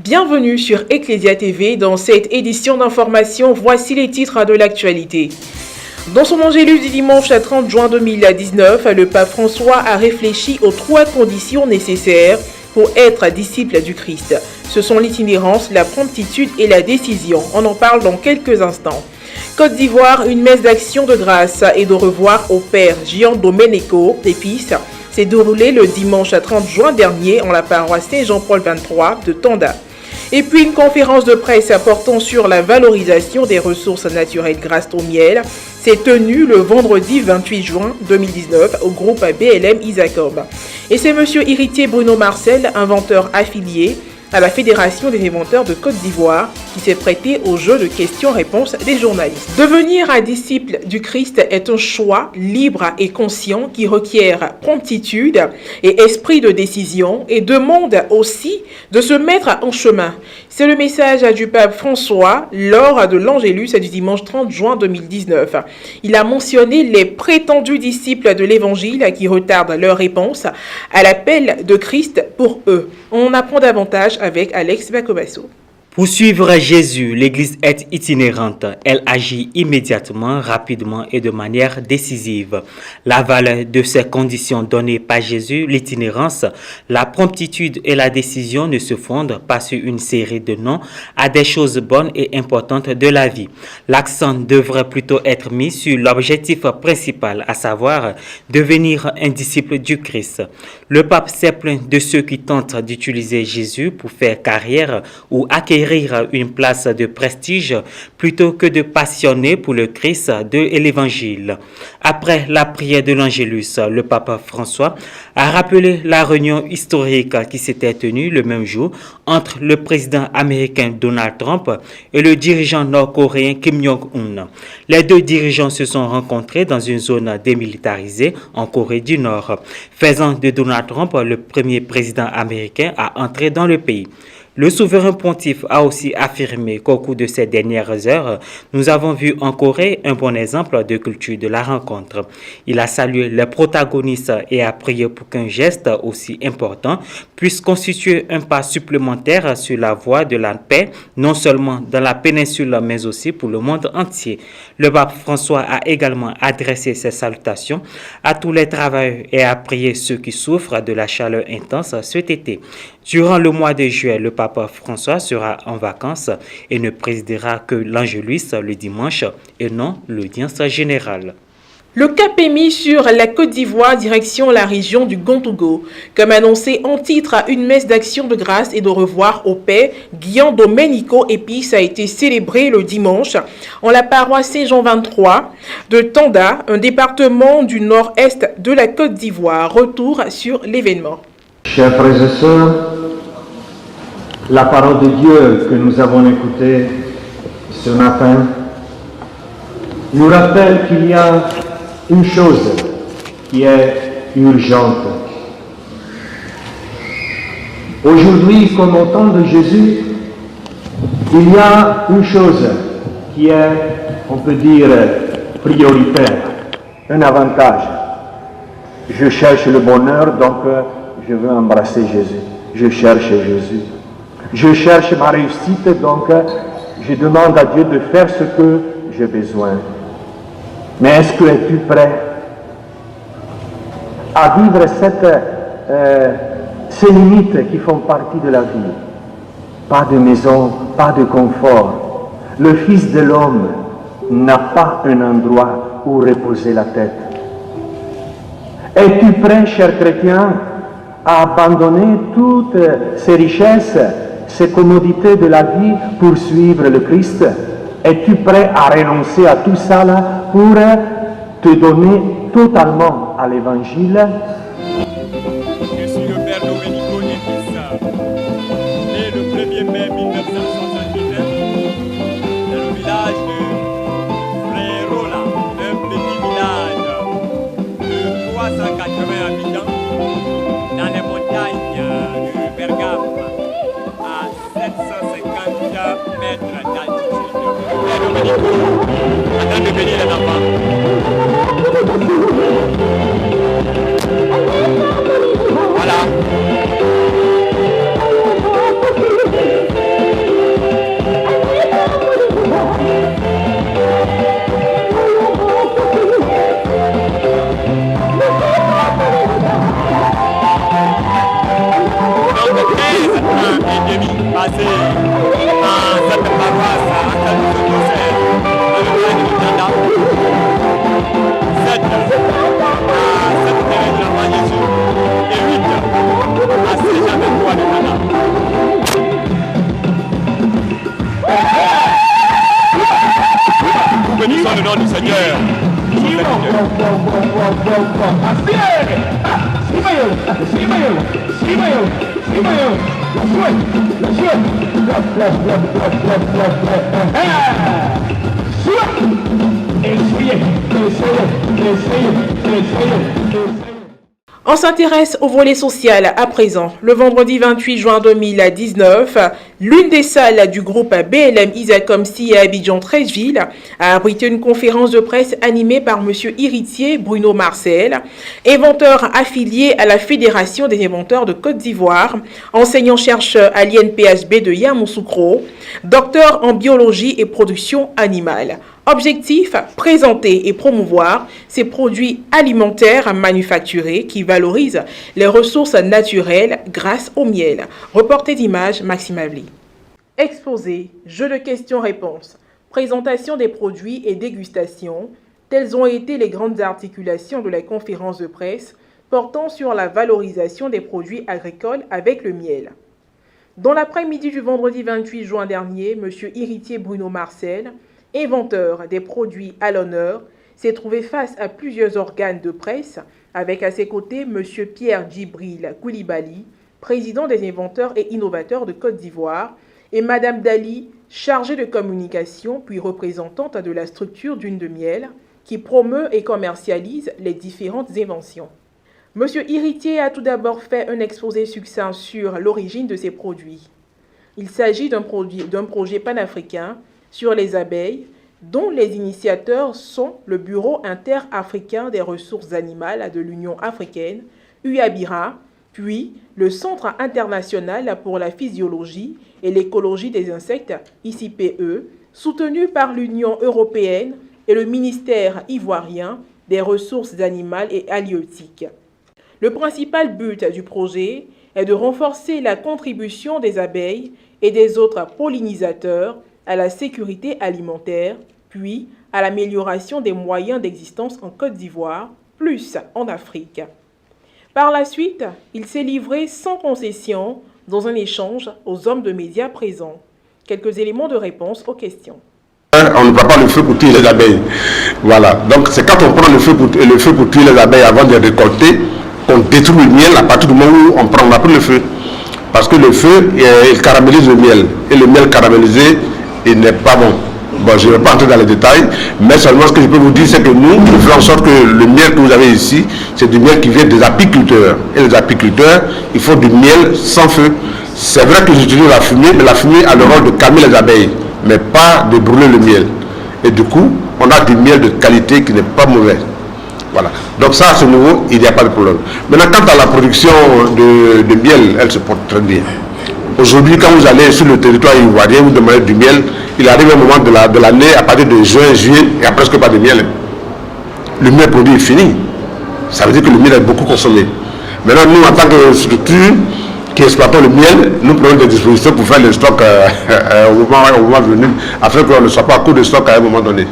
Bienvenue sur Ecclesia TV. Dans cette édition d'information, voici les titres de l'actualité. Dans son Angélus du dimanche 30 juin 2019, le pape François a réfléchi aux 3 conditions nécessaires pour être disciple du Christ. Ce sont l'itinérance, la promptitude et la décision. On en parle dans quelques instants. Côte d'Ivoire, une messe d'action de grâce et de revoir au Père Gian Domenico Epis s'est déroulée le dimanche 30 juin dernier en la paroisse Saint-Jean-Paul XXIII de Tanda. Et puis une conférence de presse portant sur la valorisation des ressources naturelles grâce au miel s'est tenue le vendredi 28 juin 2019 au groupe BLM Isacom. Et c'est monsieur Héritier Bruno Marcel, inventeur affilié à la Fédération des inventeurs de Côte d'Ivoire, qui s'est prêté au jeu de questions-réponses des journalistes. Devenir un disciple du Christ est un choix libre et conscient qui requiert promptitude et esprit de décision et demande aussi de se mettre en chemin. C'est le message du pape François lors de l'Angélus du dimanche 30 juin 2019. Il a mentionné les prétendus disciples de l'Évangile qui retardent leur réponse à l'appel de Christ pour eux. On apprend davantage avec Alex Bacobasso. Pour suivre Jésus, l'Église est itinérante. Elle agit immédiatement, rapidement et de manière décisive. La valeur de ces conditions données par Jésus, l'itinérance, la promptitude et la décision ne se fondent pas sur une série de noms à des choses bonnes et importantes de la vie. L'accent devrait plutôt être mis sur l'objectif principal, à savoir devenir un disciple du Christ. Le pape s'est plaint de ceux qui tentent d'utiliser Jésus pour faire carrière ou acquérir une place de prestige plutôt que de passionner pour le Christ et l'Évangile. Après la prière de l'Angélus, le pape François a rappelé la réunion historique qui s'était tenue le même jour entre le président américain Donald Trump et le dirigeant nord-coréen Kim Jong-un. Les deux dirigeants se sont rencontrés dans une zone démilitarisée en Corée du Nord, faisant de Donald Trump le premier président américain à entrer dans le pays. Le souverain pontife a aussi affirmé qu'au cours de ces dernières heures, nous avons vu en Corée un bon exemple de culture de la rencontre. Il a salué les protagonistes et a prié pour qu'un geste aussi important puisse constituer un pas supplémentaire sur la voie de la paix, non seulement dans la péninsule mais aussi pour le monde entier. Le pape François a également adressé ses salutations à tous les travailleurs et a prié ceux qui souffrent de la chaleur intense cet été. Durant le mois de juillet, le pape François sera en vacances et ne présidera que l'Angélus le dimanche et non l'audience générale. Le cap est mis sur la Côte d'Ivoire, direction la région du Gontougo. Comme annoncé en titre, une messe d'action de grâce et de revoir au Père Gian Domenico Epis a été célébrée le dimanche en la paroisse Saint-Jean XXIII de Tanda, un département du nord-est de la Côte d'Ivoire. Retour sur l'événement. Chers frères et sœurs, la parole de Dieu que nous avons écoutée ce matin nous rappelle qu'il y a une chose qui est urgente. Aujourd'hui, comme au temps de Jésus, il y a une chose qui est, on peut dire, prioritaire, un avantage. Je cherche le bonheur, donc je veux embrasser Jésus. Je cherche Jésus. Je cherche ma réussite, donc je demande à Dieu de faire ce que j'ai besoin. Mais est-ce que es-tu prêt à vivre ces limites qui font partie de la vie? Pas de maison, pas de confort. Le Fils de l'homme n'a pas un endroit où reposer la tête. Es-tu prêt, cher chrétien, à abandonner toutes ces richesses, ces commodités de la vie pour suivre le Christ? Es-tu prêt à renoncer à tout ça là pour te donner totalement à l'Évangile? Je suis le Père Domenico Epis, né le 1er mai 1979 dans le village de Frérola, un petit village de 380 habitants dans les montagnes de Bergame à 750 mètres d'altitude. Père Domenico, maintenant de bénir les enfants. Voilà. le nom du Seigneur. On s'intéresse au volet social à présent. Le vendredi 28 juin 2019, l'une des salles du groupe BLM Isakomsi à Abidjan-Treichville a abrité une conférence de presse animée par M. Héritier Bruno Marcel, inventeur affilié à la Fédération des inventeurs de Côte d'Ivoire, enseignant-chercheur à l'INPHB de Yamoussoukro, docteur en biologie et production animale. Objectif, présenter et promouvoir ces produits alimentaires manufacturés qui valorisent les ressources naturelles grâce au miel. Reporté d'images, Maxime Avli. Exposé, jeu de questions-réponses, présentation des produits et dégustation, telles ont été les grandes articulations de la conférence de presse portant sur la valorisation des produits agricoles avec le miel. Dans l'après-midi du vendredi 28 juin dernier, M. Héritier Bruno Marcel, inventeur des produits à l'honneur, s'est trouvé face à plusieurs organes de presse, avec à ses côtés M. Pierre Djibril Koulibaly, président des inventeurs et innovateurs de Côte d'Ivoire, et Mme Dali, chargée de communication puis représentante de la structure Dune de Miel, qui promeut et commercialise les différentes inventions. M. Héritier a tout d'abord fait un exposé succinct sur l'origine de ces produits. Il s'agit d'un projet panafricain sur les abeilles, dont les initiateurs sont le Bureau interafricain des ressources animales de l'Union africaine, UABIRA, puis le Centre international pour la physiologie et l'écologie des insectes, ICPE, soutenu par l'Union européenne et le ministère ivoirien des ressources animales et halieutiques. Le principal but du projet est de renforcer la contribution des abeilles et des autres pollinisateurs à la sécurité alimentaire, puis à l'amélioration des moyens d'existence en Côte d'Ivoire, plus en Afrique. Par la suite, il s'est livré sans concession dans un échange aux hommes de médias présents. Quelques éléments de réponse aux questions. On ne prend pas le feu pour tuer les abeilles. Voilà. Donc c'est quand on prend le feu pour tuer les abeilles avant de les récolter, qu'on détruit le miel à partir du moment où on n'a plus le feu. Parce que le feu, il caramélise le miel. Et le miel caramélisé, il n'est pas bon. Bon, je ne vais pas entrer dans les détails, mais seulement ce que je peux vous dire, c'est que nous faisons en sorte que le miel que vous avez ici, c'est du miel qui vient des apiculteurs. Et les apiculteurs, il faut du miel sans feu. C'est vrai que j'utilise la fumée, mais la fumée a le rôle de calmer les abeilles, mais pas de brûler le miel. Et du coup, on a du miel de qualité qui n'est pas mauvais. Voilà. Donc ça, à ce niveau, il n'y a pas de problème. Maintenant, quant à la production de miel, elle se porte très bien. Aujourd'hui, quand vous allez sur le territoire ivoirien, vous demandez du miel, il arrive un moment de l'année, à partir de juin, juillet, il n'y a presque pas de miel. Le miel produit est fini. Ça veut dire que le miel est beaucoup consommé. Maintenant, nous, en tant que structure qui exploitons le miel, nous prenons des dispositions pour faire le stock au moment venu, afin qu'on ne soit pas à court de stock à un moment donné.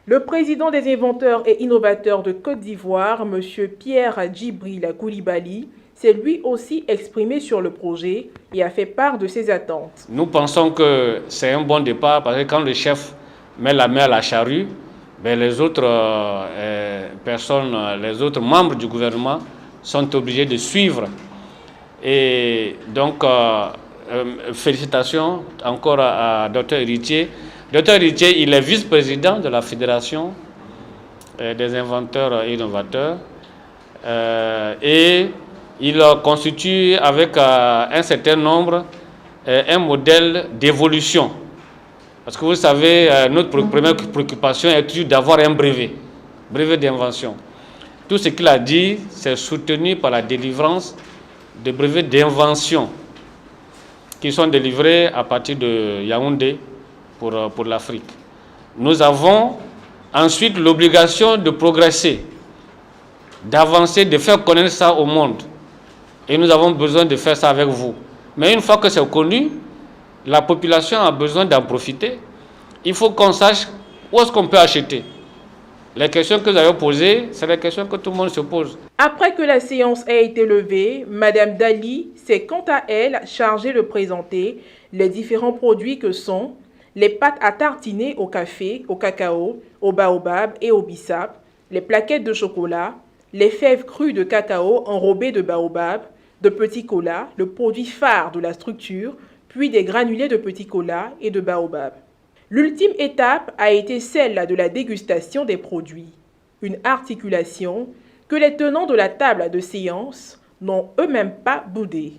Le président des inventeurs et innovateurs de Côte d'Ivoire, M. Pierre Djibril Koulibaly, s'est lui aussi exprimé sur le projet et a fait part de ses attentes. Nous pensons que c'est un bon départ parce que quand le chef met la main à la charrue, ben les autres personnes, les autres membres du gouvernement sont obligés de suivre. Et donc, félicitations encore à Dr Héritier. Dr Héritier, il est vice-président de la Fédération des inventeurs et innovateurs. Et il constitue avec un certain nombre un modèle d'évolution. Parce que vous savez, notre première préoccupation est toujours d'avoir un brevet d'invention. Tout ce qu'il a dit, c'est soutenu par la délivrance de brevets d'invention qui sont délivrés à partir de Yaoundé pour l'Afrique. Nous avons ensuite l'obligation de progresser, d'avancer, de faire connaître ça au monde. Et nous avons besoin de faire ça avec vous. Mais une fois que c'est connu, la population a besoin d'en profiter. Il faut qu'on sache où est-ce qu'on peut acheter. Les questions que vous avez posées, c'est les questions que tout le monde se pose. Après que la séance a été levée, Mme Dali s'est quant à elle chargée de présenter les différents produits que sont les pâtes à tartiner au café, au cacao, au baobab et au bissap, les plaquettes de chocolat, les fèves crues de cacao enrobées de baobab, de petits colas, le produit phare de la structure, puis des granulés de petits colas et de baobab. L'ultime étape a été celle de la dégustation des produits, une articulation que les tenants de la table de séance n'ont eux-mêmes pas boudé.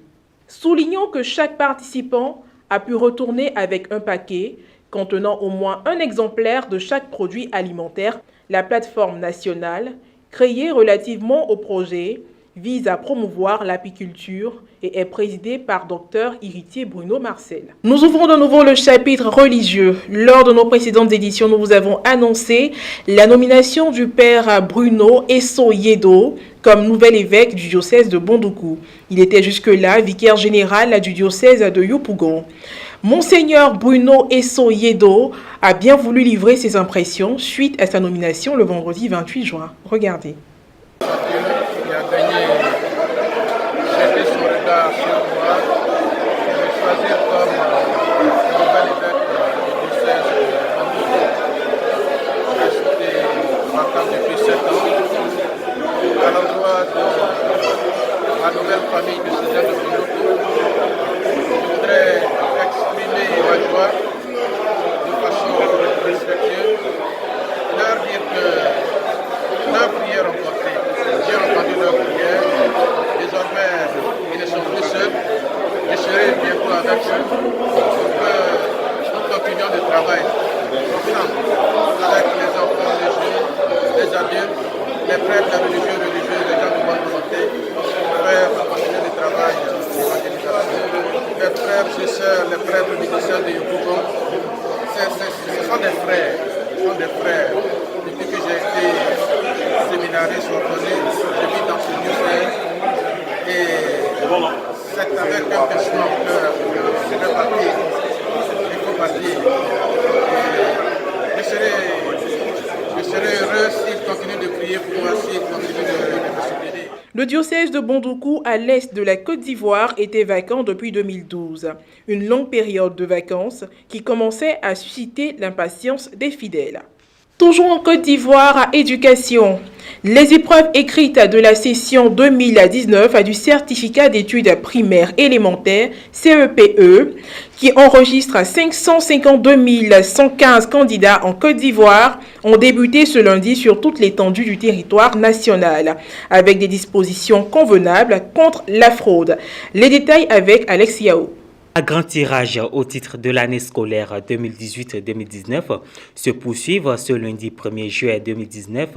Soulignons que chaque participant a pu retourner avec un paquet contenant au moins un exemplaire de chaque produit alimentaire. La plateforme nationale, créée relativement au projet, vise à promouvoir l'apiculture et est présidée par Dr Héritier Bruno Marcel. Nous ouvrons de nouveau le chapitre religieux. Lors de nos précédentes éditions, nous vous avons annoncé la nomination du père Bruno Esso-Yedo comme nouvel évêque du diocèse de Bondoukou. Il était jusque-là vicaire général du diocèse de Yopougon. Monseigneur Bruno Esso-Yedo a bien voulu livrer ses impressions suite à sa nomination le vendredi 28 juin. Regardez. Jeter son regard sur moi et me choisir comme nouvel évêque du diocèse de Bondoukou. Resté vacant depuis 7 ans. À l'endroit de ma nouvelle famille du diocèse de Bondoukou, je voudrais exprimer ma joie de façon respectueuse, leur dire que leurs prières ont porté. J'ai entendu leurs prières. Désormais, ils ne sont plus seuls. Je serai bientôt avec eux pour que nous continuions le travail ensemble avec les enfants, les jeunes, les adultes, les prêtres, les religieux, les gens de bonne volonté, pour faire continuer le travail d'évangélisation. Les frères et sœurs, les prêtres musiciens de Yopougon, ce sont des frères. Ce sont des frères. Depuis que j'ai été séminariste ordonné, je vis dans ce diocèse. Et c'est avec un péchement au cœur que je vais partir. Il faut partir. Je serai heureux s'il continue de prier pour moi, s'il continue de me soutenir. Le diocèse de Bondoukou, à l'est de la Côte d'Ivoire, était vacant depuis 2012. Une longue période de vacances qui commençait à susciter l'impatience des fidèles. Toujours en Côte d'Ivoire, à éducation. Les épreuves écrites de la session 2019 du certificat d'études primaires élémentaires CEPE, qui enregistre 552 115 candidats en Côte d'Ivoire, ont débuté ce lundi sur toute l'étendue du territoire national, avec des dispositions convenables contre la fraude. Les détails avec Alex Yao. Un grand tirage au titre de l'année scolaire 2018-2019 se poursuivent ce lundi 1er juillet 2019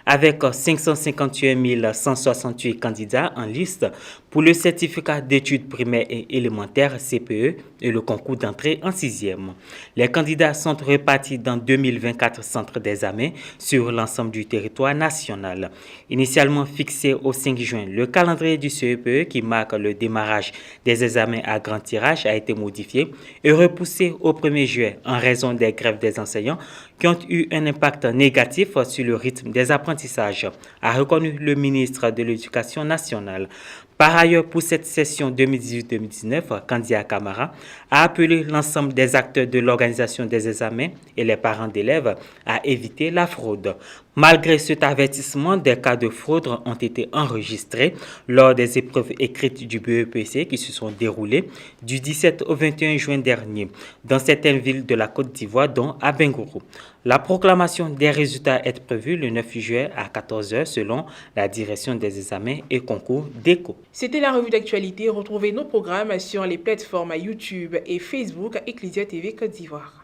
avec 558 168 candidats en liste pour le certificat d'études primaires et élémentaires CPE et le concours d'entrée en 6e. Les candidats sont répartis dans 2024 centres d'examen sur l'ensemble du territoire national. Initialement fixé au 5 juin, le calendrier du CEPE qui marque le démarrage des examens à grand tirage a été modifié et repoussé au 1er juillet en raison des grèves des enseignants qui ont eu un impact négatif sur le rythme des apprentissages, a reconnu le ministre de l'Éducation nationale. Par ailleurs, pour cette session 2018-2019, Kandia Kamara a appelé l'ensemble des acteurs de l'organisation des examens et les parents d'élèves à éviter la fraude. Malgré cet avertissement, des cas de fraude ont été enregistrés lors des épreuves écrites du BEPC qui se sont déroulées du 17 au 21 juin dernier dans certaines villes de la Côte d'Ivoire, dont à Bengourou. La proclamation des résultats est prévue le 9 juillet à 14h selon la direction des examens et concours d'ECO. C'était la revue d'actualité. Retrouvez nos programmes sur les plateformes YouTube et Facebook Ecclesia TV Côte d'Ivoire.